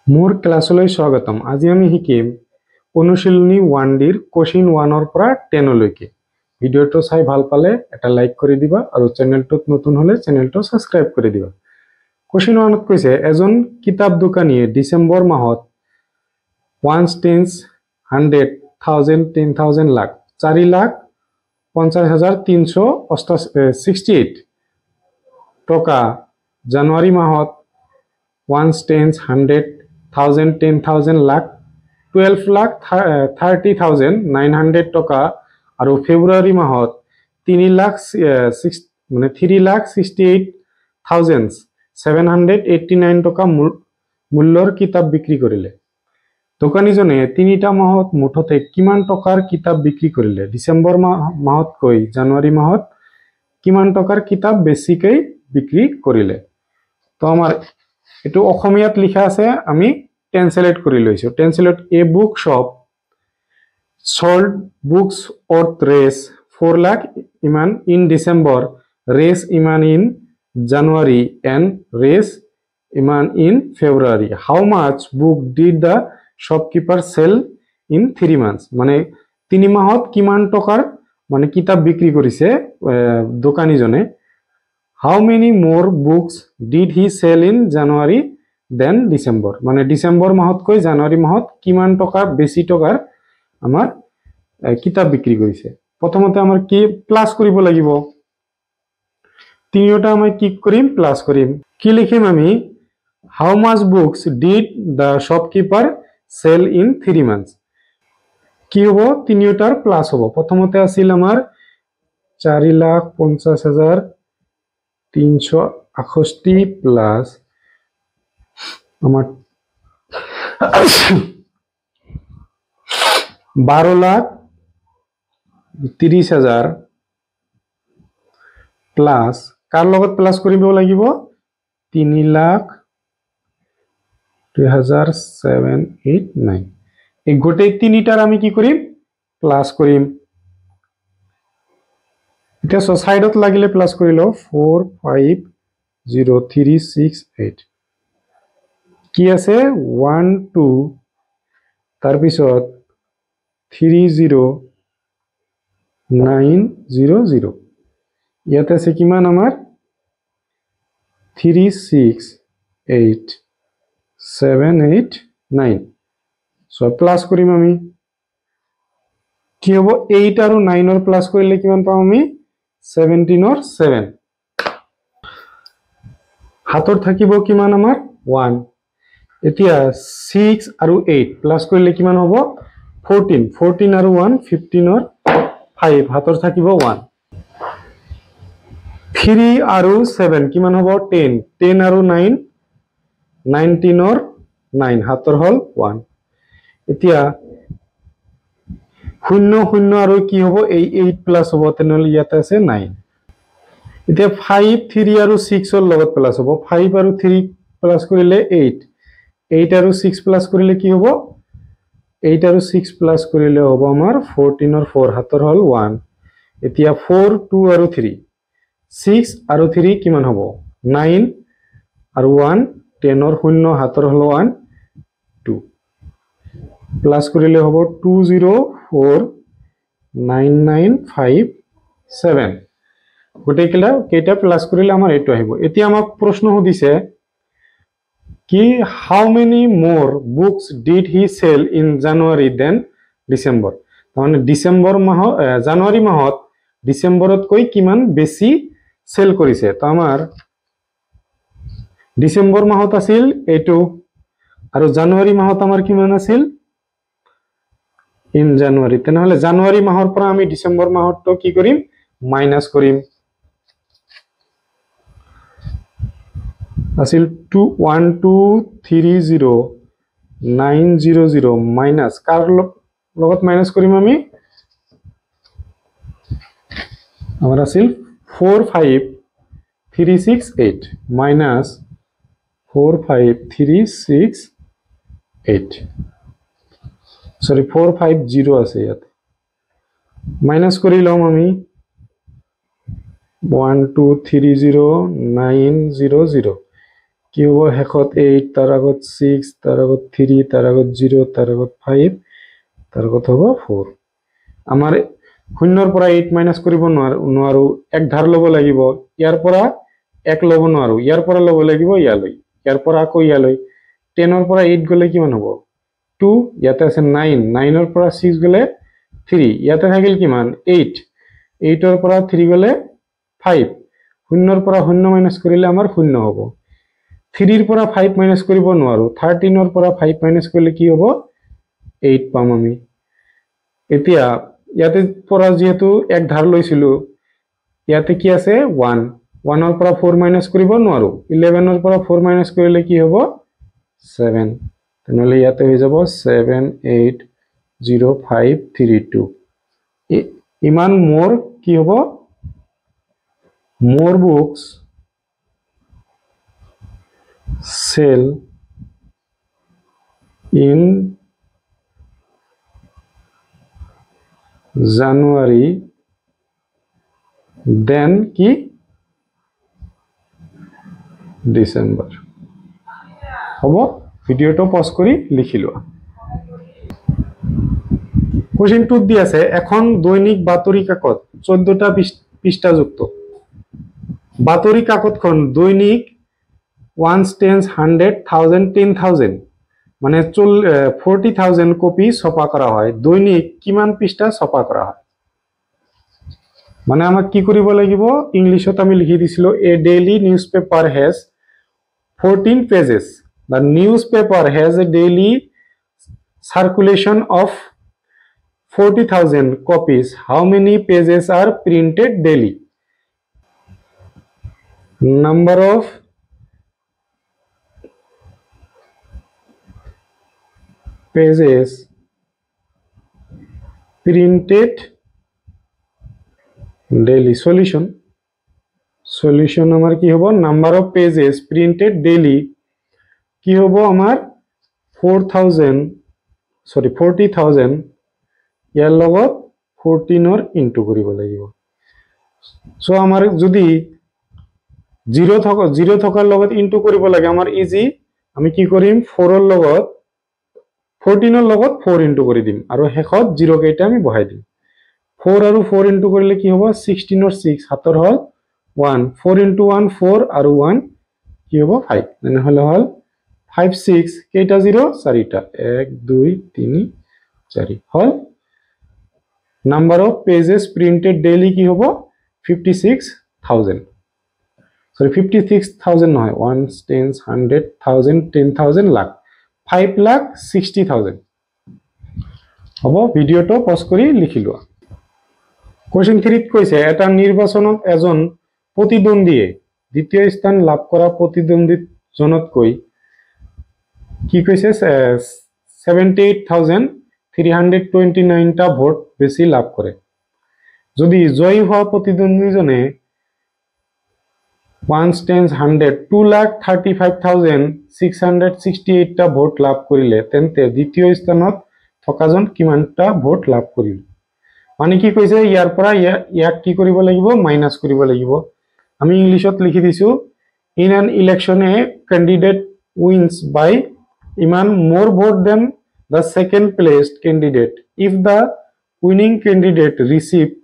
মোৰ ক্লাছলৈ স্বাগতম। আজি আমি শিকিম অনুশীলনী 1ডিৰ কোশ্চিন 1ৰ পৰা 10 লৈকে। ভিডিঅটো চাই ভাল পালে এটা লাইক কৰি দিবা আৰু চেনেলটোত নতুন হলে চেনেলটো সাবস্ক্ৰাইব কৰি দিবা। কোশ্চিন 1ত কৈছে এজন কিতাপ দোকানীয়ে ডিসেম্বৰ মাহত 1 টেন্স 100 1000 10,000 লাখ 4,50,368 টকা জানুৱাৰী মাহত 1 টেন্স 100 1000 10,000 lakh 12,30,900 টকা আৰু ফেব্ৰুৱাৰী মাহত 3,68,789 টকা মূল্যৰ কিতাপ বিক্ৰী কৰিলে। দোকানীজনে তিনিটা মাহত মুঠতে কিমান টকাৰ কিতাপ বিক্ৰী কৰিলে? ডিসেম্বৰ মাহতকৈ জানুৱাৰী মাহত কিমান টকাৰ কিতাপ বেছিকৈ বিক্ৰী কৰিলে? তো আমাৰ এটো অসমীয়াত লিখা আছে, আমি ট্ৰান্সলেট কৰি লৈছো। Translate a book shop sold books worth raise 4 lakh iman in December, raise iman in January and raise iman in February. How much book did the shopkeeper sell in 3 months? মানে 3 মাহত কিমান টকাৰ মানে কিতাপ বিক্ৰী কৰিছে দোকানীজনে। How many more books did he sell in January than December? মানে ডিসেম্বৰ মাহতকৈ জানুৱাৰী মাহত কিমান টকা বেছি টকাৰ আমাৰ কিতাপ বিক্ৰী কৰিছে। প্ৰথমতে আমাৰ কি প্লাস কৰিব লাগিব, তিনিটা আমি কি কৰিম প্লাস কৰিম। কি লিখিম আমি? How much books did the shopkeeper sell in 3 months? কি হ'ব? তিনিটাৰ প্লাস হ'ব। প্ৰথমতে আছিল আমাৰ 4,50,368 প্লাস আমাৰ 12,30,000 প্লাস কাৰ লগত প্লাস কৰিব লাগিব? 3,02,789। এই গোটেই তিনিটাৰ আমি কি কৰিম প্লাস কৰিম। এটা সাইডত লাগিলে প্লাস কৰি লও 4,50,368 কি আছে 1 2 তাৰ পিছত 3,09,0,0 ইয়াতে আছে কিমান আমাৰ 3,68,789। সো প্লাস কৰিম আমি, কি হ'ব 8 আৰু 9 ৰ প্লাস কৰিলে কিমান পাম আমি 17 ৰ 7। হাতৰ থাকিব কিমান আমাৰ 1। এতিয়া 6 আৰু 8 প্লাস কৰিলে কিমান হ'ব 14 14 আৰু 1 15 ৰ 5 হাতৰ থাকিব 1। 3 আৰু 7 কিমান হ'ব 10 10 আৰু 9 19 ৰ 9 হাতৰ হল 1। এতিয়া 0 0 আৰু কি হ'ব এই 8 প্লাস হ'ব, তেনেহলে ইয়াতে আছে 9। এতিয়া 5 3 আৰু 6 ৰ লগত প্লাস হ'ব, 5 আৰু 3 প্লাস কৰিলে 8 8 আৰু 6 প্লাস কৰিলে কি হ'ব 8 আৰু 6 প্লাস কৰিলে হ'ব আমাৰ 14 ৰ 4 হাতৰ হল 1। এতিয়া 4 2 আৰু 3 6 আৰু 3 কিমান হ'ব 9 আৰু 1 10 ৰ 0 হাতৰ হল 1 2 প্লাস কৰিলে হ'ব 204,995,7। গোটেই কেইটা প্লাস কৰিলে আমাৰ এইটো আহিব। এতিয়া আমাক প্ৰশ্ন সুধিছে কি how many more books did he sell in January than December? মানে ডিসেম্বৰ মাহত জানুৱাৰী মাহত ডিসেম্বৰতকৈ কিমান বেছি সেল কৰিছে। তো আমাৰ ডিসেম্বৰ মাহত আছিল এইটো আৰু জানুৱাৰী মাহত আমাৰ কিমান আছিল ইন জানুৱাৰী। তেনেহলে জানুৱাৰী মাহৰ পৰা আমি ডিসেম্বৰ মাহতটো কি কৰিম মাইনাস কৰিম। আছিল 1230,900 মাইনাস কাৰ লগত মাইনাস কৰিম আমি আমাৰ আছিল 45,368 মাইনাস 45,368 সৰি 450 আছে ইয়াতে মাইনাস কৰি লম আমি 1230,900 কি হ'ব শেষত 8 তাৰ আগত 6 তাৰ আগত 3 তাৰ আগত 0 তাৰ আগত 5 তাৰ আগত হ'ব 4 আমাৰ শূন্যৰ পৰা 8 মাইনাস কৰিব নোৱাৰো এক ধাৰ ল'ব লাগিব ইয়াৰ পৰা 1 ল'ব নোৱাৰো ইয়াৰ পৰা ল'ব লাগিব ইয়ালৈ ইয়াৰ পৰা আকৌ ইয়ালৈ 10 ৰ পৰা 8 গলে কিমান হ'ব 2 ইয়াতে আছে 9 9 ৰ পৰা 6 গলে 3 ইয়াতে থাকিল কিমান 8 8 ৰ পৰা 3 গলে 5 শূন্যৰ পৰা শূন্য মাইনাস কৰিলে আমাৰ শূন্য হ'ব 3 ৰ পৰা 5 মাইনাস কৰিব নোৱাৰো 13 ৰ পৰা 5 মাইনাস কৰিলে কি হ'ব 8 পাম আমি এতিয়া ইয়াতে পৰা যেহেতু এক ধাৰ লৈছিলো ইয়াতে কি আছে 1 1 ৰ পৰা 4 মাইনাস কৰিব নোৱাৰো 11 ৰ পৰা 4 মাইনাস কৰিলে কি হ'ব 7 তেনেহলে ইয়াতে হৈ যাব 7 8 0 5 3 2 ইমান মোৰ কি হ'ব more books sell in January than কি December হ'ব ভিডিওটো পজ কৰি লিখি লোৱা কোশ্চেন 2 দি আছে এখন দৈনিক বাতৰি কাকত 14টা পৃষ্ঠাযুক্ত বাতৰি কাকতখন দৈনিক 1 10 100 1000 10000 মানে 40000 কপি ছপা করা হয় দৈনিক কিমান পৃষ্ঠা ছপা করা হয় মানে আমাক কি কৰিব লাগিব ইংলিশত আমি লিখি দিছিলো a daily newspaper has 14 pages the newspaper has a daily circulation of 40000 copies how many pages are printed daily number of pages printed daily solution আমার কি হবো number of pages printed daily কি হবো আমার 40000 ইয়ার লগত 14 ৰ ইনটু কৰিব লাগিব সো আমাৰ যদি 0 থকাৰ লগত ইনটু কৰিব লাগে আমাৰ ইজি আমি কি কৰিম 4 ৰ লগত 14 ৰ লগত 4 ইনটু কৰি দিম আৰু শেষত 0 কেইটা আমি বহাই দিম 4 আৰু 4 ইনটু কৰিলে কি হ'ব 16 ৰ 6 হাতৰ হল 1 4 into 1 4 আৰু 1 কি হ'ব 5 তেনেহলে হল 5 6 কেইটা 0 চাৰিটা 1 2 3 4 হল number of pages printed daily কি হ'ব 56000 sorry 56000 নহয় 1 10 100 1000 10000 লাখ 5,60,000 হ'ব ভিডিওটো পজ কৰি লিখি লোৱা কোশ্চেন 3 ত কৈছে এটা নিৰ্বাচনত এজন প্ৰতিদ্বন্দ্বীয়ে দ্বিতীয় স্থান লাভ কৰা প্ৰতিদ্বন্দ্বীজনতকৈ কি কৈছে 78329 টা ভোট বেছি লাভ কৰে যদি জয়ী হোৱা প্ৰতিদ্বন্দ্বীজনে 1 10 100 2,35,668 টা ভোট লাভ কৰিলে তেন্তে দ্বিতীয় স্থানত থকাজন কিমানটা ভোট লাভ কৰিল মানে কি কৈছে ইয়াৰ পৰা ইয়াক কি কৰিব লাগিব মাইনাস কৰিব লাগিব আমি ইংলিশত লিখি দিছো in an election a candidate wins by iman more vote than the second placed candidate if the winning candidate received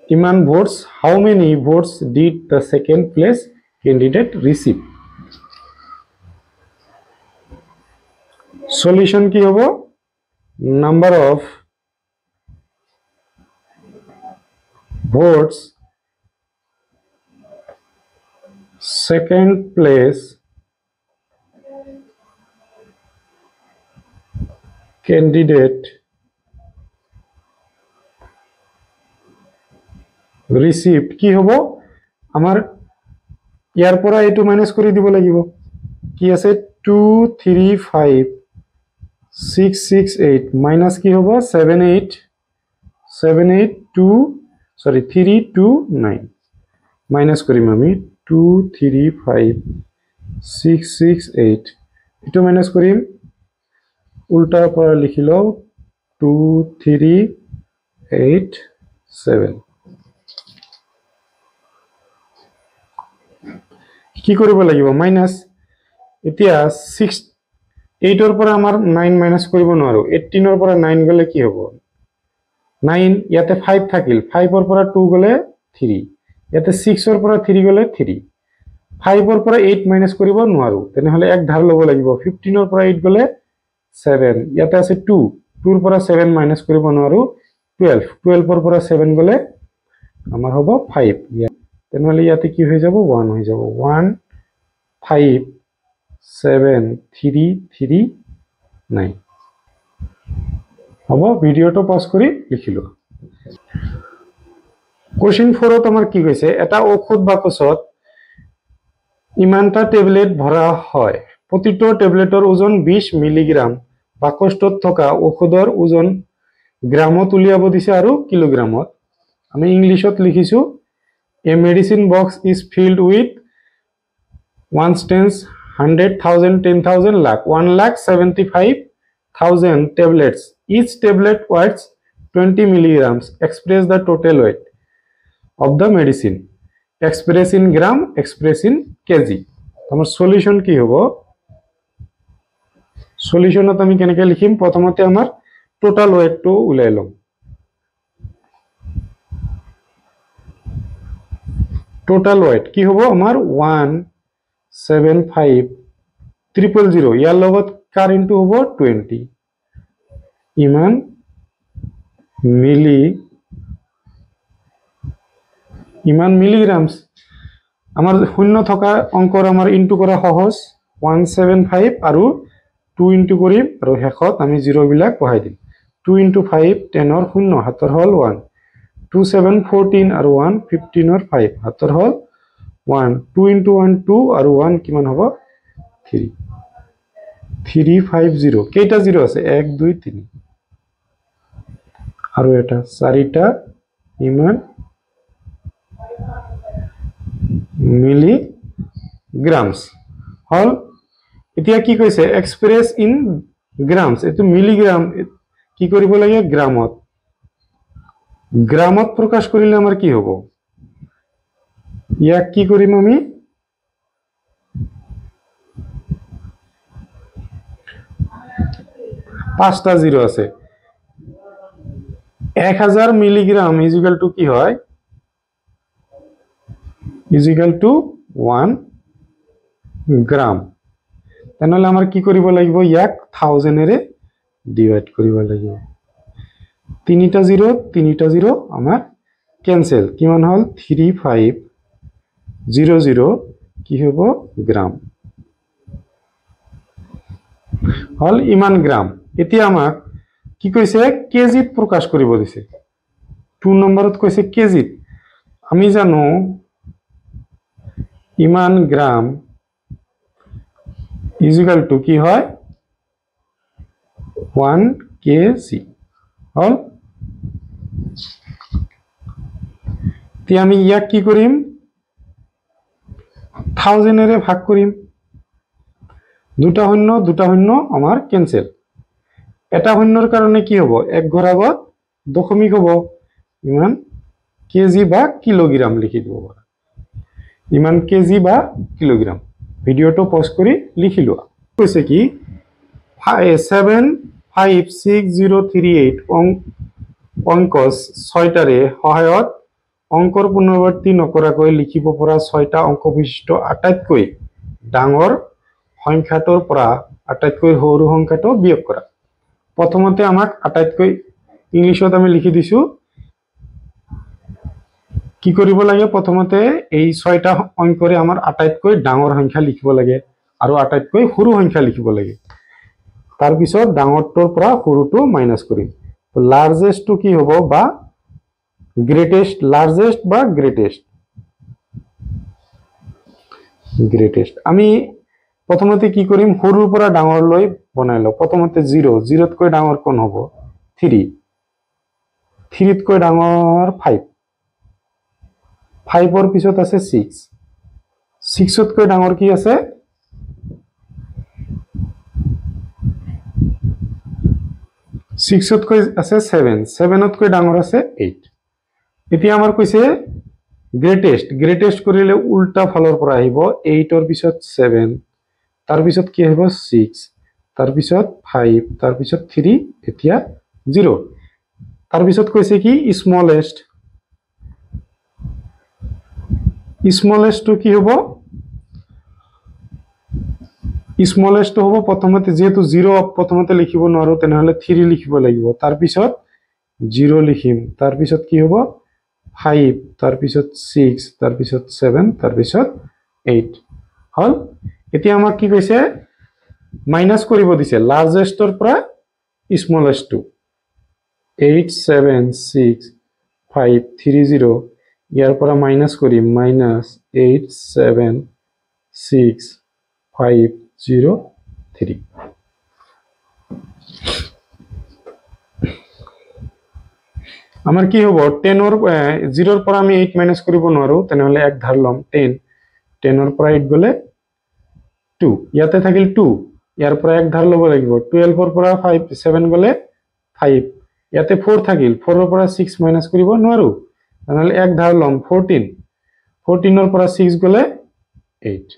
iman votes how many votes did the second place candidate receive solution কি হ'ব number of votes second place candidate received কি হ'ব আমাৰ ইয়াৰ পৰা এটো minus কৰি দিব লাগিব কি আছে 235668 মাইনাস কি হ'ব 329 মাইনাস কৰিম আমি 235668 এটো মাইনাস কৰিম উল্টাৰ পৰা লিখি লও 2387 কি কৰিব লাগিব মাইনাস এতিয়া 6 8 ৰ পৰা আমাৰ 9 মাইনাস কৰিব নোৱাৰো 18 ৰ পৰা 9 গলে কি হ'ব 9 ইয়াতে 5 থাকিল 5 ৰ পৰা 2 গলে 3 ইয়াতে 6 ৰ পৰা 3 গলে 3 5 ৰ পৰা 8 মাইনাস কৰিব নোৱাৰো তেনেহলে এক ধাৰ লব লাগিব 15 ৰ পৰা 8 গলে 7 ইয়াতে আছে 2 2 ৰ পৰা 7 মাইনাস কৰিব নোৱাৰো 12 12 ৰ পৰা 7 গলে আমাৰ হ'ব 5 তেনেহলে ইয়াতে কি হৈ যাব 1 হৈ যাব 1 5 7 3 3 9 হ'ব ভিডিওটো পজ কৰি লিখিলো কোশ্চেন 4 ত আমাৰ কি কৈছে এটা ঔষধ বাকচত ইমানটা টেবলেট ভৰা হয় প্ৰতিটো টেবলেটৰ ওজন 20 মিলিগ্ৰাম বাকচটোত থকা ঔষধৰ ওজন গ্ৰামত উলিয়াব দিছে আৰু কিলোগ্ৰামত আমি ইংলিশত লিখিছো a medicine box is filled with 1/10 100,000 10,000 lakh 1,75,000 tablets each tablet weighs 20 milligrams express the total weight of the medicine express in gram express in kg আমাৰ সলিউশন কি হ'ব সলিউশনত আমি কেনেকৈ লিখিম প্ৰথমতে আমাৰ টোটাল ওয়েটটো উলাই লম টোটাল ওয়েট কি হ'ব আমাৰ 175,000 ইয়াৰ লগত কাৰেন্টটো হ'ব 20 ইমান মিলিগ্ৰামস আমাৰ শূন্য থকা অংকৰ আমাৰ ইনটু কৰা সহজ 175 আৰু 2 ইনটু কৰিম আৰু হেকত আমি 0 বিলাক বহাই দিম 2 ইনটু 5 10 ৰ শূন্য হাতৰ হল 1 2 7 14 আৰু 1 15 ৰ 5 হাতৰ হল 1 2 ইনটু 1 2 আৰু 1 কিমান হ'ব 3 350 কেইটা 0 আছে 1 2 3 আৰু এটা চাৰিটা ইমান মিলিগ্ৰামস হল এতিয়া কি কৈছে এক্সপ্ৰেস ইন গ্ৰামস এটো মিলিগ্ৰাম কি কৰিব লাগে গ্ৰামত প্ৰকাশ কৰিলে আমাৰ কি হ'ব ইয়াক কি কৰিম আমি পাঁচটা 0 আছে 1000 মিলিগ্রাম ইজ ইকুয়াল টু কি হয় ইজ ইকুয়াল টু 1 গ্রাম তেনেহলে আমাৰ কি কৰিব লাগিব ইয়াক 1000 এৰে ডিভাইড কৰিব লাগিব তিনিটা 0 আমাৰ ক্যান্সেল কিমান হল 3500 কি হ'ব গ্ৰাম হল ইমান গ্ৰাম এতিয়া আমাক কি কৈছে কেজিত প্ৰকাশ কৰিব দিছে 2 নম্বৰত কৈছে কেজিত আমি জানো ইমান গ্রাম ইজ ইকুয়াল টু কি হয় 1 কেজি হল তি আমি ইয়াক কি কৰিম 1000 এৰে ভাগ কৰিম দুটা শূন্য আমাৰ ক্যান্সেল এটা শূন্যৰ কাৰণে কি হ'ব এক ঘৰ আগত দশমিক হ'ব ইমান কেজি বা কিলোগ্ৰাম লিখি দিব ইমান কেজি বা কিলোগ্ৰাম ভিডিওটো পজ কৰি লিখিলো কৈছে কি 75638 অংক 6টাৰে সহায়ত অংকৰ পুনৰাবৃত্তি নকৰাকৈ লিখিব পৰা 6টা অংক বিশিষ্ট আটাইতকৈ ডাঙৰ সংখ্যাটোৰ পৰা আটাইতকৈ সৰু সংখ্যাটো বিয়োগ কৰা প্ৰথমতে আমাক আটাইতকৈ ইংলিশত আমি লিখি দিছো কি কৰিব লাগে প্ৰথমতে এই 6টা অংকৰে আমাৰ আটাইতকৈ ডাঙৰ সংখ্যা লিখিব লাগে আৰু আটাইতকৈ সৰু সংখ্যা লিখিব লাগে তাৰ পিছত ডাঙৰটোৰ পৰা সৰুটো মাইনাস কৰিম তো লাৰ্জেস্ট টু কি হ'ব বা গ্ৰেটেস্ট লাৰ্জেস্ট বা গ্ৰেটেস্ট আমি প্ৰথমতে কি কৰিম সৰুৰ পৰা ডাঙৰলৈ বনাই লও প্ৰথমতে 0 তকৈ ডাঙৰ কোন হ'ব 3 তকৈ ডাঙৰ 5 5 ৰ পিছত আছে 6 তকৈ ডাঙৰ কি আছে 6 তকৈ আছে 7 তকৈ ডাঙৰ আছে 8 এতিয়া আমাৰ কৈছে গ্ৰেটেষ্ট কৰিলে উল্টা ফালৰ পৰা আহিব 8 ৰ পিছত 7 তাৰ পিছত কি আহিব 6 তাৰ পিছত 5 তাৰ পিছত 3 এতিয়া 0 তাৰ পিছত কৈছে কি স্মলেষ্ট টো কি হ'ব স্মলেষ্ট টো হ'ব প্ৰথমতে যেহেতু 0 প্ৰথমতে লিখিব নোৱাৰো তেনেহলে 3 লিখিব লাগিব তাৰ পিছত 0 লিখিম তাৰ পিছত কি হ'ব 5 তাৰ পিছত 6 তাৰ পিছত 7 তাৰ পিছত 8 হল এতিয়া আমাক কি কৈছে মাইনাস কৰিব দিছে লাৰ্জেষ্টৰ পৰা স্মলেষ্ট টো 8 7 6 5 3 0 ইয়াৰ পৰা মাইনাস কৰিম -8 7 6 5 0 3 আমাৰ কি হ'ব 10 ৰ 0 ৰ পৰা আমি 8 মাইনাস কৰিব নোৱাৰো তেনেহলে এক ধাৰ লম 10 ৰ পৰা 8 গলে 2 ইয়াতে থাকিল 2 ইয়াৰ পৰা এক ধাৰ লব লাগিব 12 ৰ পৰা 5 7 গলে 5 ইয়াতে 4 থাকিল 4 ৰ পৰা 6 মাইনাস কৰিব নোৱাৰো তেনেহলে এক ধাৰ লম 14 ৰ পৰা 6 গলে 8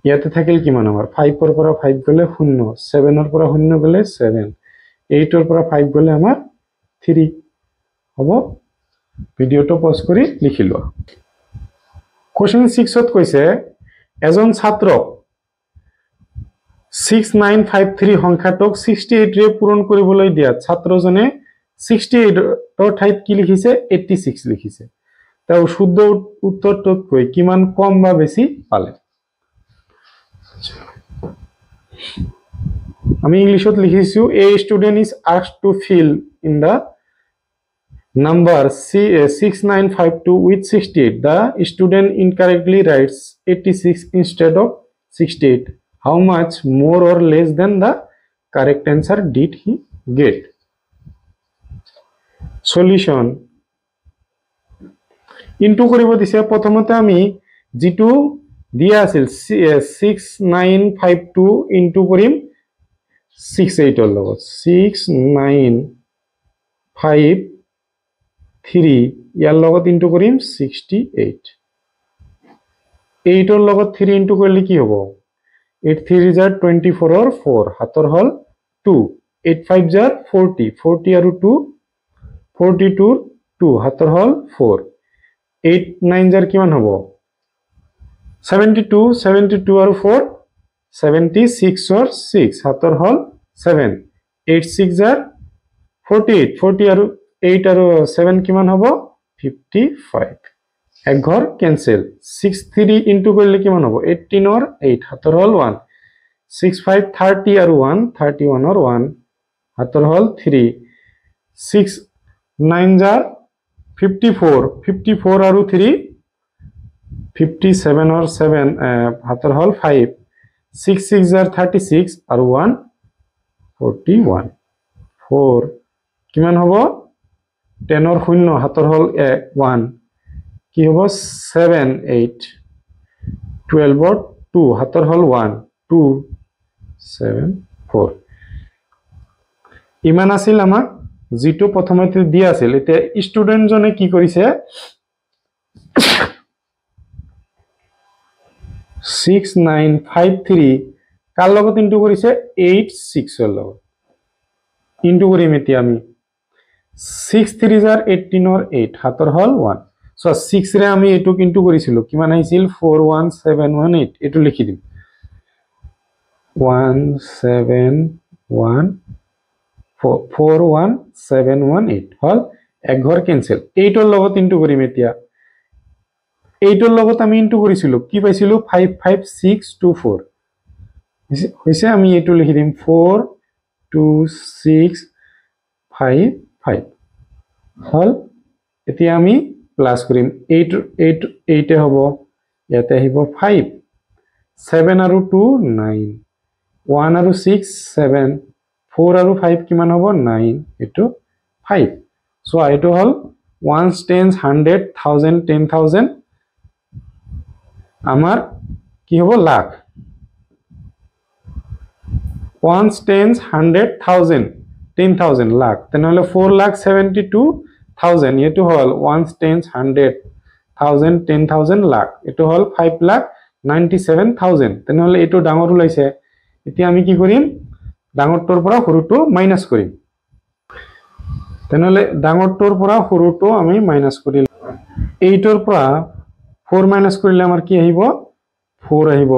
ইয়াতে থাকিল কিমান আমাৰ 5 ৰ পৰা 5 গলে 0 7 ৰ পৰা 0 গলে 7 8 ৰ পৰা 5 গলে আমাৰ 3 হ'ব ভিডিওটো পজ কৰি লিখি লোৱা কোৱেশ্চন 6 ত কৈছে এজন ছাত্ৰক 6953 সংখ্যাটোক 68 ৰে পূৰণ কৰিবলৈ দিয়াত ছাত্ৰজনে 68 ৰ ঠাইত কি লিখিছে 86 লিখিছে তাৰ শুদ্ধ উত্তৰটোতকৈ কিমান কম বা বেছি পালে আমি ইংলিশত লিখিছো a student is asked to fill in the number 6952 with 68 the student incorrectly writes 86 instead of 68 how much more or less than the correct answer did he get solution into কৰিব দিছে প্ৰথমতে আমি যেটো দিয়া আছিল 6952 into কৰিম 68 ৰ লগত 6953 ইয়াৰ লগত into কৰিম 68 8 ৰ লগত 3 into কৰিলে কি হ'ব 8 3 jar 24 or 4 হাতৰ হল 2 8 5 jar 40 40 আৰু 2 42 2 হাতৰ হল 4 8 9 jar কিমান হ'ব 72 72 আৰু 4 76 or 6 হাতৰ হল 7 8 6 jar 48 40 আৰু 8 আৰু 7 কিমান হ'ব 55 এক ঘৰ ক্যান্সেল 6 3 into কৰিলে কিমান হ'ব 18 or 8 হাতৰ হল 1 6 5 30 আৰু 1 31 or 1 হাতৰ হল 3 6 9 jar 54 54 আৰু 3 57 or 7 হাতৰ হল 5 6 6 jar 36 আৰু 1 41 4 কিমান হ'ব 10 or 0 হাতৰ হল 1 কি হ'ব 7 8 12 or 2 হাতৰ হল 1 2 7 4 ইমান আছিল আমাক যেটো প্ৰথমতে দিয়া আছিল এতিয়া ষ্টুডেন্ট জনে কি কৰিছে 6953 কাৰ লগত ইনটু কৰিছে 86 ৰ লগত ইনটু কৰিম এতিয়া আমি 6 3 jar 18 or 8 হাতৰ হল 1 সো 6 ৰে আমি এটু ইনটু কৰিছিলো কিমান আহিছিল 41718 এটু লিখি দিম 41718 হল এক ঘৰ ক্যান্সেল 8 ৰ লগত ইনটু কৰিম এতিয়া 8 ৰ লগত আমি ইনটু কৰিছিলো কি পাইছিলো 55624 হৈছে আমি এটু লিখি দিম 42655 হল এতিয়া আমি প্লাস কৰিম 8 8 8 এ হ'ব ইয়াতে আহিব 5 7 আৰু 2 9 1 আৰু 6 7 4 আৰু 5 কিমান হ'ব 9 এটো 5 সো এটো হল 1 10 100 1000 10000 আমার কি হবো লাখ 1 10 100 1000 10000 লাখ তাহলে 4,72,000 এটো হল 1 10 100 থাউজেণ্ড 10,000 লাখ এইটো হল 5,97,000 তেনেহলে এইটো ডাঙৰ ওলাইছে এতিয়া আমি কি কৰিম ডাঙৰটোৰ পৰা সৰুটো মাইনাস কৰিম তেনেহলে ডাঙৰটোৰ পৰা সৰুটো আমি মাইনাস কৰিম 8 ৰ পৰা 4 মাইনাস কৰিলে আমাৰ কি আহিব 4 আহিব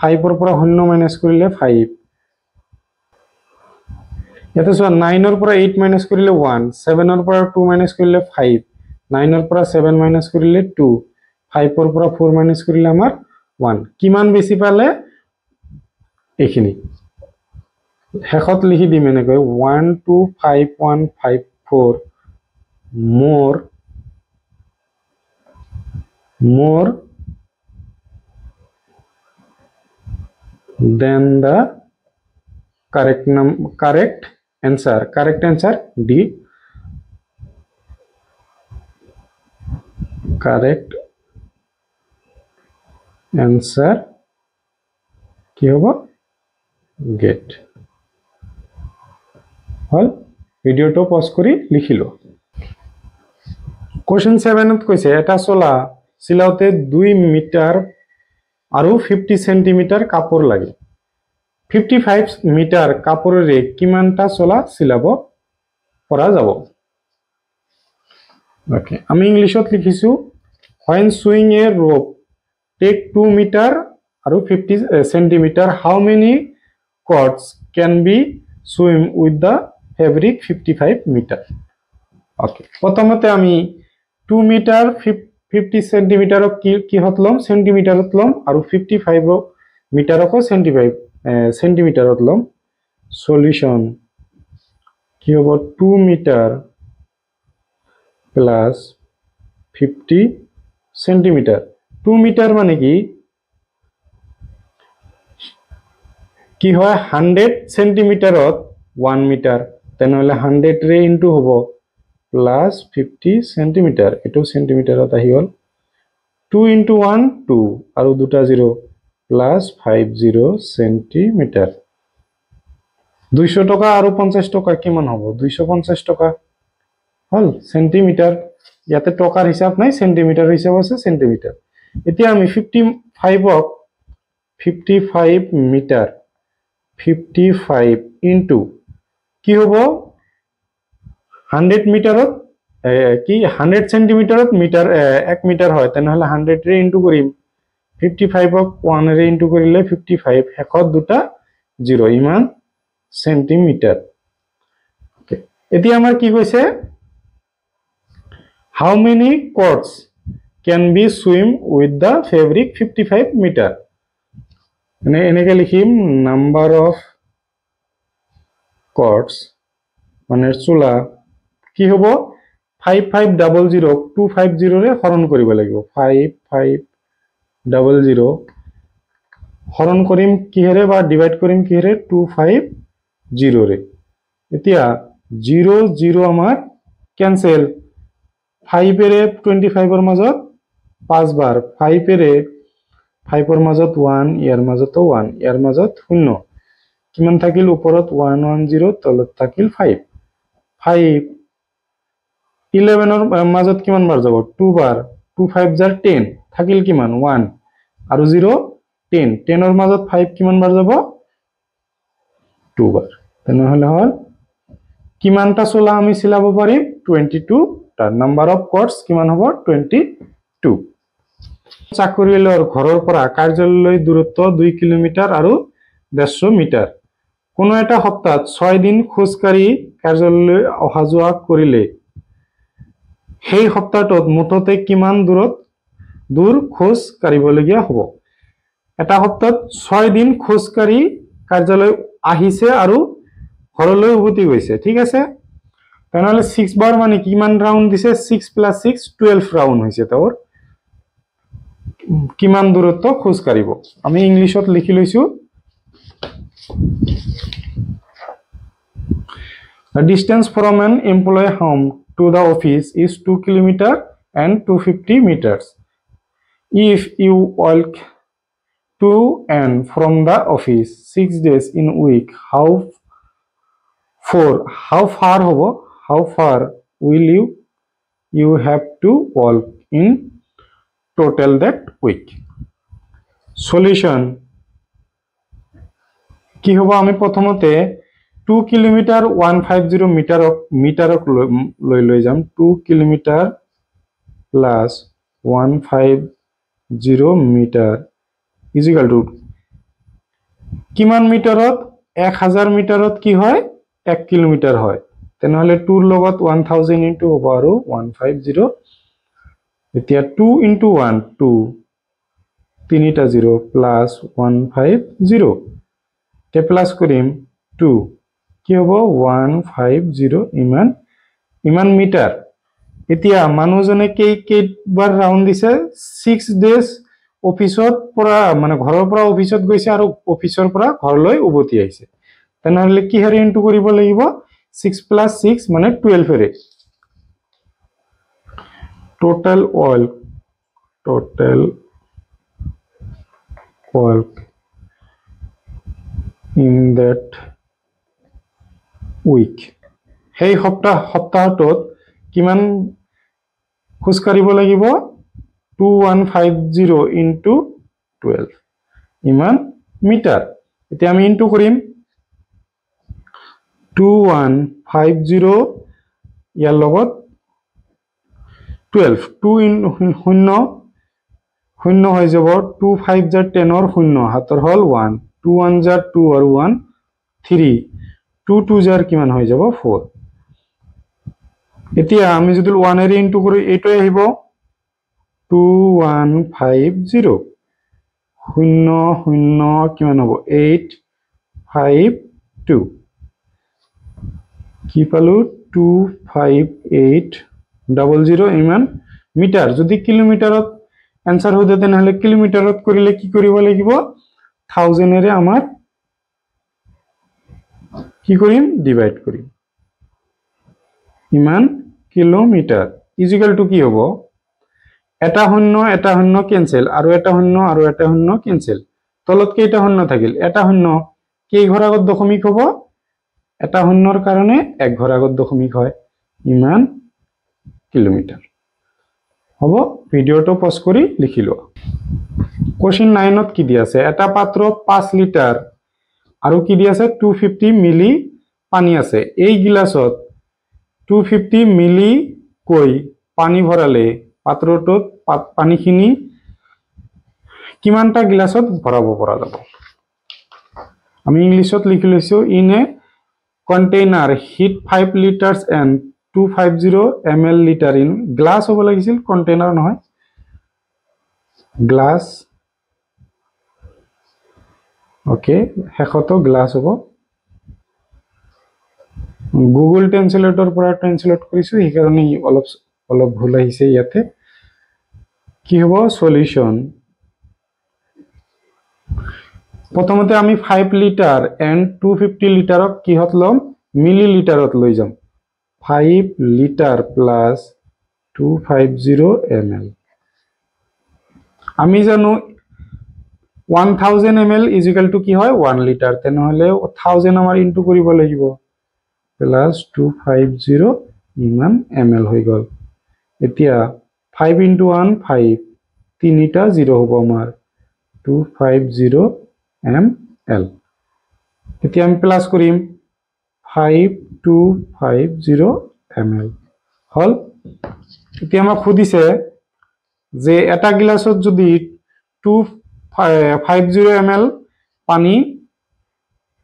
5 ৰ পৰা 0 মাইনাস কৰিলে 5 ইয়াতে চোৱা 9 ৰ পৰা 8 মাইনাস কৰিলে 1 7 ৰ পৰা 2 মাইনাস কৰিলে 5 9 ৰ পৰা 7 মাইনাস কৰিলে 2 5 ৰ পৰা 4 মাইনাস কৰিলে আমাৰ 1 কিমান বেছি পালে এইখিনি শেষত লিখি দিম এনেকৈ 125154 more than the correct answer D correct answer কি হ'ব get হল ভিডিওটো পজ কৰি লিখিলো কোশ্চেন 7 ত কৈছে এটা চলা চিলাওতে 2 মিটাৰ আৰু 50 সেন্টিমিটাৰ কাপোৰ লাগে 55 মিটাৰ কাপোৰেৰে কিমানটা চলা চিলাব পৰা যাব ওকে আমি ইংলিশত লিখিছো when sewing a rope take 2 metre আৰু 50 centimetre how many cords can be sewn with the fabric 55 metre okay প্ৰথমতে আমি 2 মিটাৰ 50 সেন্টিমিটাৰক কি হতলম সেন্টিমিটাৰত লম আৰু 55 মিটাৰক সেন্টিমিটাৰত লম সলিউশন কি হ'ব 2 মিটাৰ প্লাস 50 সেন্টিমিটাৰ 2 মিটাৰ মানে কি হয় 100 সেন্টিমিটাৰত 1 মিটাৰ তেনেহলে 100 ৰে ইনটু হ'ব প্লাস 50 সেন্টিমিটাৰ এটো সেন্টিমিটাৰত আহি হল 2 ইনটু 1 2 আৰু দুটা 0 প্লাস 50 সেন্টিমিটাৰ 200 টাকা আৰু 50 টাকা কিমান হ'ব 250 টাকা হল সেন্টিমিটাৰ ইয়াতে টকাৰ হিসাব নাই সেন্টিমিটাৰ হিসাব আছে সেন্টিমিটাৰ এতিয়া আমি 55 মিটাৰ 55 ইনটু কি হ'ব 100 মিটাৰত কি 100 সেন্টিমিটাৰত মিটাৰ 1 মিটাৰ হয় তেনেহলে 100 ৰে ইনটু কৰিম 55 ক 1 ৰে ইনটু কৰিলে 55 হেকত দুটা 0 ইমান সেন্টিমিটাৰ ওকে এতিয়া আমাৰ কি কৈছে how many cords can be sewn with the fabric 55 meter এনেকে লিখিম number of cords মানে চুলা কি হ'ব 5500 250 ৰে হৰণ কৰিব লাগিব 5500 হৰণ কৰিম কিহেৰে বা ডিভাইড কৰিম কিহেৰে 250 ৰে এতিয়া 0 0 আমাৰ ক্যান্সেল 5 এৰে 25 ৰ মাজত 5 বাৰ 5 এৰে 5 ৰ মাজত 1 ইয়াৰ মাজত 1 ইয়াৰ মাজত 0 কিমান থাকিল ওপৰত 110 তলত থাকিল 5 5 11 ৰ মাজত কিমান বাৰ যাব 2 বাৰ 2 5 জাৰ 10 থাকিল কিমান 1 আৰু 0 10 10 ৰ মাজত 5 কিমান বাৰ যাব 2 বাৰ তেনেহলে হল কিমানটা চলা আমি চিলাব পাৰিম 22 টা নাম্বাৰ অফ কোৰ্স কিমান হ'ব 22 চাকৰিলৰ ঘৰৰ পৰা কাৰ্যালয়লৈ দূৰত্ব 2 কিলোমিটাৰ আৰু 150 মিটাৰ কোনো এটা সপ্তাহত 6 দিন খোজকাঢ়ি কাৰ্যালয়লৈ অহা যোৱা কৰিলে সেই সপ্তাহটোত মুঠতে কিমান দূৰ খোজ কাঢ়িবলগীয়া হ'ব এটা সপ্তাহত 6 দিন খোজকাঢ়ি কাৰ্যালয় আহিছে আৰু ঘৰলৈ উভতি গৈছে ঠিক আছে তেনেহলে 6 বাৰ মানে কিমান ৰাউন্ড দিছে 6 প্লাস 6 12 ৰাউন্ড হৈছে তোৰ কিমান দূৰত্ব খোজ কাঢ়িব আমি ইংলিশত লিখি লৈছো The distance from an employee home to the office is 2 kilometer and 250 meters if you walk to and from the office 6 days in a week how far hobo how far will you have to walk in total that week. Solution কি হ'ব আমি প্ৰথমতে 2 kilometre 150 মিটাৰক লৈ যাম 2 kilometre plus 150 metre is equal to কিমান মিটাৰত 1000 মিটাৰত কি হয় 1 কিলোমিটাৰ হয় তেনেহলে 2 ৰ লগত 1000 ইনটু হ'ব আৰু 150 এতিয়া 2 ইনটু 1 2 তিনিটা 0 প্লাস 150 তে প্লাস করিম 2 কি হ'ব 150 ইমান মিটাৰ এতিয়া মানুহজনে কেইবাৰ ৰাউন্ড দিছে 6 ডেজ অফিসত পৰা মানে ঘৰৰ পৰা অফিসত গৈছে আৰু অফিসৰ পৰা ঘৰলৈ উভতি আহিছে তেনেহলে কি হেৰি ইনটু কৰিব লাগিব 6 plus 6 মানে 12 रे total work in that week hey সপ্তাহটোত কিমান খোজ কাঢ়িব লাগিব 2150 into 12 ইমান মিটাৰ এতিয়া আমি ইনটু কৰিম 2150 ইয়াৰ লগত 12 2 শূন্য শূন্য হৈ যাব 25 জাৰ 10 ৰ শূন্য হাতৰ হল 1 2 1 জাৰ 2 আৰু 1 3 2 2 জাৰ কিমান হৈ যাব 4 এতিয়া আমি যদি 1 এৰি ইনটু কৰো এইটো আহিব 2150 শূন্য শূন্য কিমান হ'ব 852 কি পালো 25800 ইমান মিটাৰ যদি কিলোমিটাৰত आंसर होते তেনেহলে কিলোমিটাৰত কৰিলে কি কৰিব লাগিব 1000 এৰে আমাৰ কি কৰিম ডিভাইড কৰিম ইমান কিলোমিটাৰ ইকুয়াল টু কি হ'ব এটা শূন্য ক্যান্সেল আৰু এটা শূন্য ক্যান্সেল তলত কেইটা শূন্য থাকিল এটা শূন্য কেই ঘৰ আগত দশমিক হ'ব এটা শূন্যৰ কাৰণে এক ঘৰ আগত দশমিক হয় ইমান কিলোমিটাৰ হ'ব ভিডিওটো পজ কৰি লিখিলো কোশ্চেন 9 ত কি দি আছে এটা পাত্ৰত 5 লিটাৰ আৰু কি দি আছে 250 মিলি পানী আছে এই গিলাসত 250 মিলি কৈ পানী ভৰালে পাত্ৰটোত পানীখিনি কিমানটা গিলাসত ভৰাব পৰা যাব আমি ইংলিশত লিখি লৈছো in a container hit 5 litres and 250 ml liter in glass হ'ব লাগিছিল কন্টেইনাৰ নহয় গ্লাস ওকে হেখতো গ্লাস হ'ব গুগল ট্ৰান্সলেটৰ পৰা ট্ৰান্সলেট কৰিছো এই কাৰণে অলপ ভুল আহিছে ইয়াতে কি হ'ব সলিউশন প্ৰথমতে আমি 5 লিটাৰ এণ্ড 250 লিটাৰক কিহত লম মিলি লিটাৰত লৈ যাম 5 liter plus 250 ml আমি জানো 1000 ml is equal to কি হয় 1 liter তেনেহলে 1000 আমাৰ ইনটু কৰিব লাগিব প্লাস 250 ইমান ml হৈ গল এতিয়া 5 into 1 5 তিনিটা 0 হ'ব আমাৰ 250 ml এতিয়া আমি প্লাস কৰিম 5250 ml হল এতিয়া আমাক খুদিছে যে এটা গিলাসত যদি 250 ml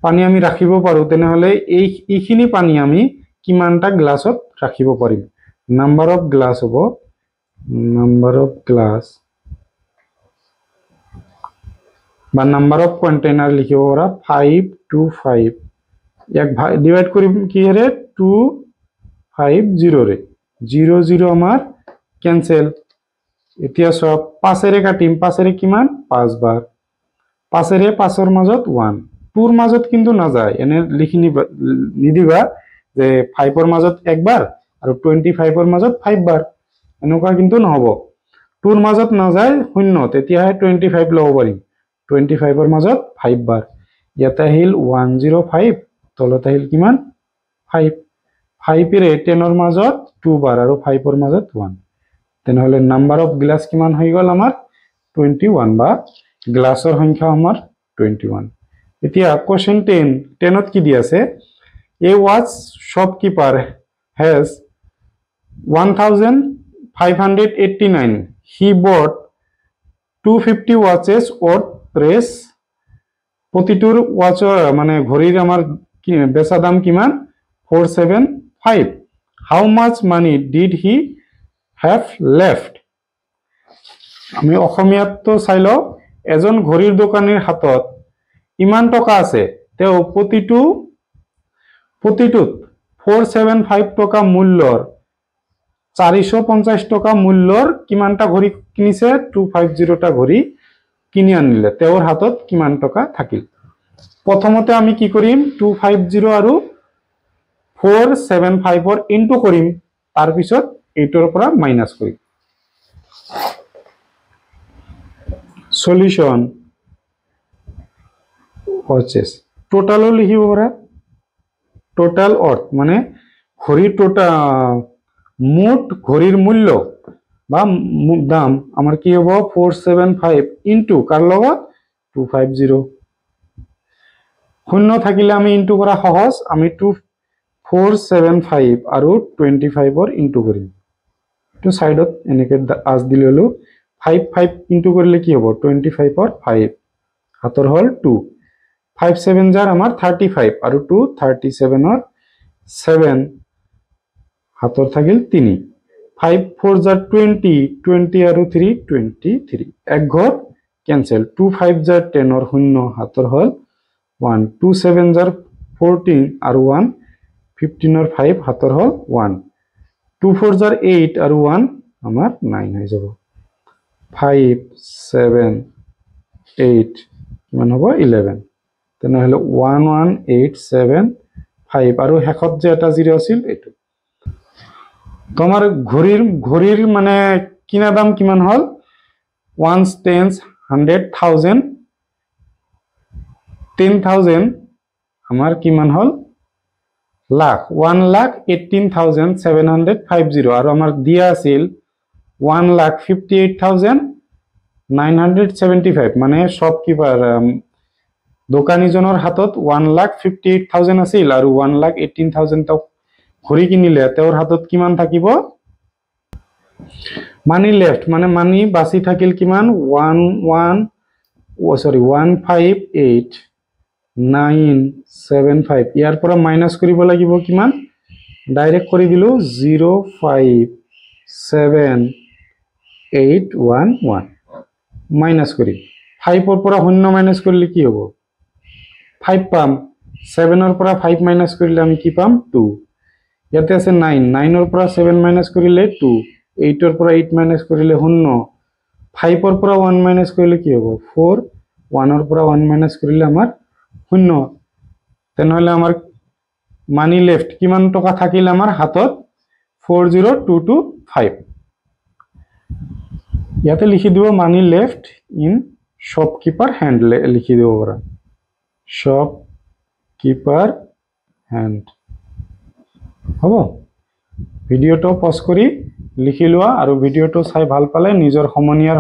পানী আমি ৰাখিব পাৰো তেনেহলে এইখিনি পানী আমি কিমানটা গ্লাসত ৰাখিব পাৰিম নাম্বাৰ অফ গ্লাস হ'ব নাম্বাৰ অফ গ্লাস বা নাম্বাৰ অফ কন্টেইনাৰ লিখিব পৰা 525 এক ডিভাইড কৰিম কি ৰে 250 ৰে 00 আমাৰ ক্যান্সেল এতিয়া সব 5 ৰে কাটিম 5 ৰে কিমান 5 বাৰ 5 ৰে 5 ৰ মাজত 1 2 ৰ মাজত কিন্তু না যায় এনে লিখি নিদিবা যে 5 ৰ মাজত একবাৰ আৰু 25 ৰ মাজত 5 বাৰ এনেকুৱা কিন্তু নহব 2 ৰ মাজত না যায় শূন্য তেতিয়া 25 লব পাৰিম 25 ৰ মাজত 5 বাৰ ইয়াতে আহিল 105 তলত আহিল কিমান 5 5 ৰে 10 ৰ মাজত 2 বাৰ আৰু 5 ৰ মাজত 1 তেনেহলে নাম্বাৰ অফ গ্লাস কিমান হৈ গল আমাৰ 21 বা গ্লাসৰ সংখ্যা আমাৰ 21 এতিয়া কোশ্চেন 10 ত কি দি আছে A watch shopkeeper has 1589 he bought 250 watches worth price প্রতিটোর ওয়াচৰ মানে ঘড়ীৰ আমাৰ বেচা দাম কিমান 475 how much money did he have left আমি অসমীয়াত তো চাইলো এজন ঘড়ীৰ দোকানীৰ হাতত ইমান টকা আছে তেও প্ৰতিটোত 475 টকা মূল্যৰ 450 টকা মূল্যৰ কিমানটা ঘড়ী কিনিছে 250 টা ঘড়ী কিনি আনিলে তেওৰ হাতত কিমান টকা থাকিল প্ৰথমতে আমি কি কৰিম 250 আৰু 475 ৰ ইনটু কৰিম তাৰ পিছত এইটোৰ পৰা মাইনাস কৰিম সলিউশন watches টোটাল লিখিব পাৰা টোটাল অর্থ মানে ঘড়ির টোটাল মোট ঘড়ির মূল্য বা দাম আমার কি হবে 475 ইনটু কার লগত 250 শূন্য থাকিলে আমি ইনটু করা সহজ আমি 475 আৰু 25 ৰ ইনটু কৰিম তো সাইডত এনেকে আজ দিলে হলো 5 ইনটু কৰিলে কি হ'ব 25 ৰ 5 হাতৰ হল 2 5 7 জাৰ আমাৰ 35 আৰু 2 37 ৰ 7 হাতৰ থাকিল 3 5 4 জাৰ 20 আৰু 3 23 এক ঘৰ ক্যান্সেল 2 5 জাৰ 10 ৰ শূন্য হাতৰ হল 1 2 7 জাৰ 14 আৰু 1 15 ৰ 5 হাতৰ হল 1 2 4 জাৰ 8 আৰু 1 আমাৰ 9 হৈ যাব 5 7 8 কিমান হ'ব 11 তেনেহলে 11875 আৰু হেকত যে এটা 0 আছিল এটো তোমার ঘড়ির মানে কিনা দাম কিমান হল 1 tens 100,000 10,000 আমার কিমান হল লাখ 1,18,750 আৰু আমাৰ দিয়া আছিল 1,58,975 মানে শপকিপাৰ দোকানীজনৰ হাতত 1,58,000 আছিল আৰু 1,18,000 টক ঘড়ি কিনিলে তেওঁৰ হাতত কিমান থাকিব মানি লেফট মানে মানি বাছি থাকিল কিমান 158,975 ইয়াৰ পৰা মাইনাস কৰিব লাগিব কিমান ডাইৰেক্ট কৰি দিলো 057,811 মাইনাস কৰি 5 ৰ পৰা শূন্য মাইনাস কৰিলে কি হ'ব 5 পাম 7 ৰ পৰা 5 মাইনাস কৰিলে আমি কি পাম 2 ইয়াতে আছে 9 9 ৰ পৰা 7 মাইনাস কৰিলে 2 8 ৰ পৰা 8 মাইনাস কৰিলে 0 5 ৰ পৰা 1 মাইনাস কৰিলে কি হ'ব 4 1 ৰ পৰা 1 মাইনাস কৰিলে আমাৰ 0 তেনেহলে আমাৰ মানি লেফট কিমান টকা থাকিল আমাৰ হাতত 40225 ইয়াতে লিখি দিব মানি লেফট ইন শপকিপাৰ হ্যান্ড লিখি দিব পাৰা শপকিপাৰ হ্যান্ড হ'ব ভিডিওটো পজ কৰি লিখি লোৱা আৰু ভিডিওটো চাই ভাল পালে নিজৰ সমনীয়াৰ